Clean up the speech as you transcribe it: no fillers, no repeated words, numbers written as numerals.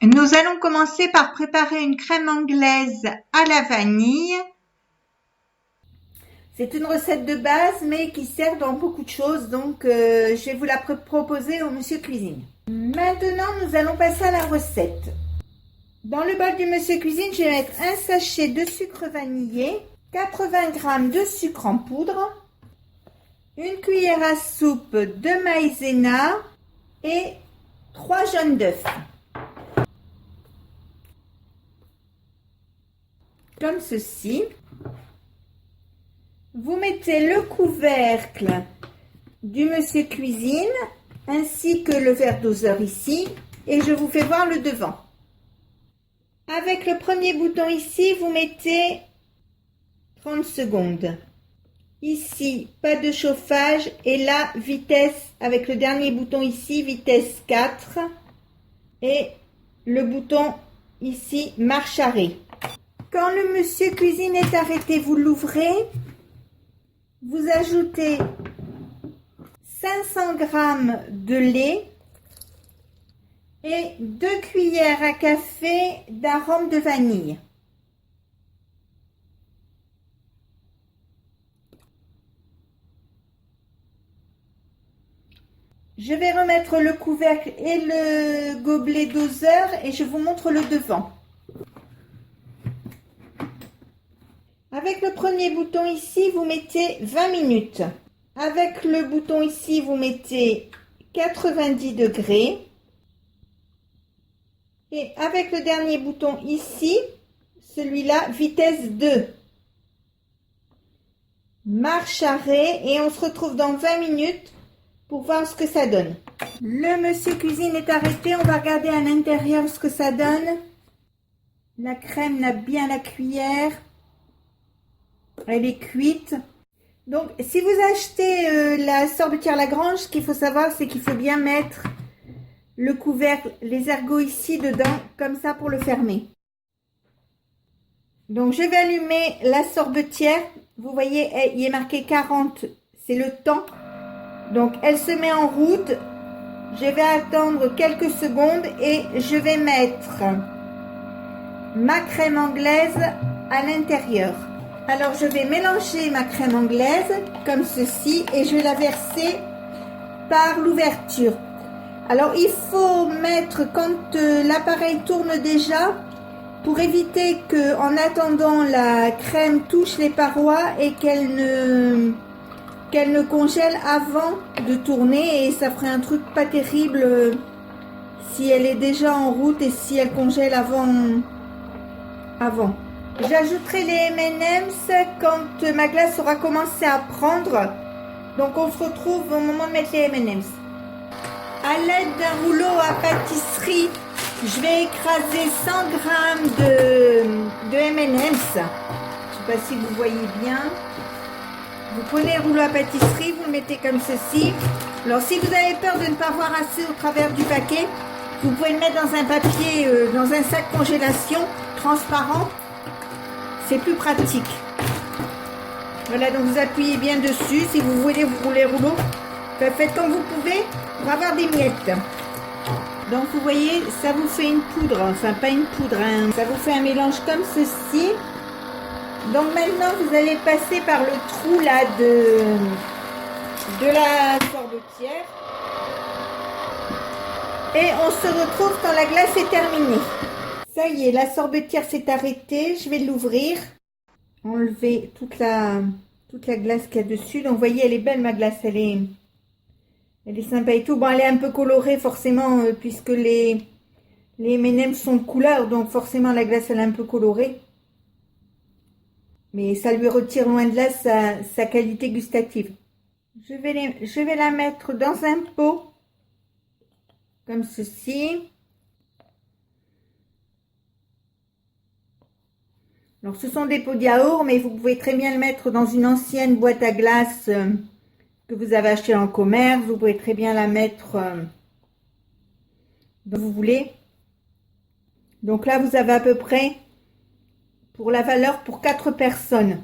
Nous allons commencer par préparer une crème anglaise à la vanille. C'est une recette de base, mais qui sert dans beaucoup de choses, donc je vais vous la proposer au Monsieur Cuisine. Maintenant, nous allons passer à la recette. Dans le bol du Monsieur Cuisine, je vais mettre un sachet de sucre vanillé, 80 g de sucre en poudre, une cuillère à soupe de maïzena et 3 jaunes d'œufs. Comme ceci. Vous mettez le couvercle du Monsieur Cuisine ainsi que le verre doseur ici et je vous fais voir le devant. Avec le premier bouton ici, vous mettez 30 secondes. Ici, pas de chauffage et là, vitesse avec le dernier bouton ici, vitesse 4 et le bouton ici, marche arrêt. Quand le Monsieur Cuisine est arrêté, vous l'ouvrez. Vous ajoutez 500 g de lait et 2 cuillères à café d'arôme de vanille. Je vais remettre le couvercle et le gobelet doseur et je vous montre le devant. Avec le premier bouton ici, vous mettez 20 minutes. Avec le bouton ici, vous mettez 90 degrés. Et avec le dernier bouton ici, celui-là, vitesse 2. Marche arrêt et on se retrouve dans 20 minutes pour voir ce que ça donne. Le Monsieur Cuisine est arrêté, on va regarder à l'intérieur ce que ça donne. La crème nappe bien la cuillère. Elle est cuite. Donc, si vous achetez la sorbetière Lagrange, ce qu'il faut savoir, c'est qu'il faut bien mettre le couvercle, les ergots ici dedans, comme ça pour le fermer. Donc, je vais allumer la sorbetière. Vous voyez, il est marqué 40, c'est le temps. Donc, elle se met en route. Je vais attendre quelques secondes et je vais mettre ma crème anglaise à l'intérieur. Alors, je vais mélanger ma crème anglaise comme ceci et je vais la verser par l'ouverture. Alors, il faut mettre quand l'appareil tourne déjà pour éviter que, en attendant, la crème touche les parois et qu'elle ne congèle avant de tourner. Et ça ferait un truc pas terrible si elle est déjà en route et si elle congèle avant. J'ajouterai les M&M's quand ma glace aura commencé à prendre. Donc on se retrouve au moment de mettre les M&M's. À l'aide d'un rouleau à pâtisserie, je vais écraser 100 g de M&M's. Je ne sais pas si vous voyez bien. Vous prenez le rouleau à pâtisserie, vous le mettez comme ceci. Alors si vous avez peur de ne pas voir assez au travers du paquet, vous pouvez le mettre dans un papier, dans un sac congélation transparent. C'est plus pratique. Voilà, donc vous appuyez bien dessus. Si vous voulez vous rouler le rouleau, faites comme vous pouvez pour avoir des miettes. Donc vous voyez, ça vous fait une poudre, enfin pas une poudre, hein. Ça vous fait un mélange comme ceci. Donc maintenant vous allez passer par le trou là de la sorbetière. Et on se retrouve quand la glace est terminée. Ça y est, la sorbetière s'est arrêtée. Je vais l'ouvrir. Enlever toute la glace qu'il y a dessus. Donc, vous voyez, elle est belle, ma glace. Elle est sympa et tout. Bon, elle est un peu colorée, forcément, puisque les M&M's sont de couleur. Donc, forcément, la glace, elle est un peu colorée. Mais ça lui retire loin de là sa qualité gustative. Je vais la mettre dans un pot. Comme ceci. Alors, ce sont des pots de yaourt, mais vous pouvez très bien le mettre dans une ancienne boîte à glace que vous avez achetée en commerce. Vous pouvez très bien la mettre où vous voulez. Donc là, vous avez à peu près, pour la valeur, pour 4 personnes.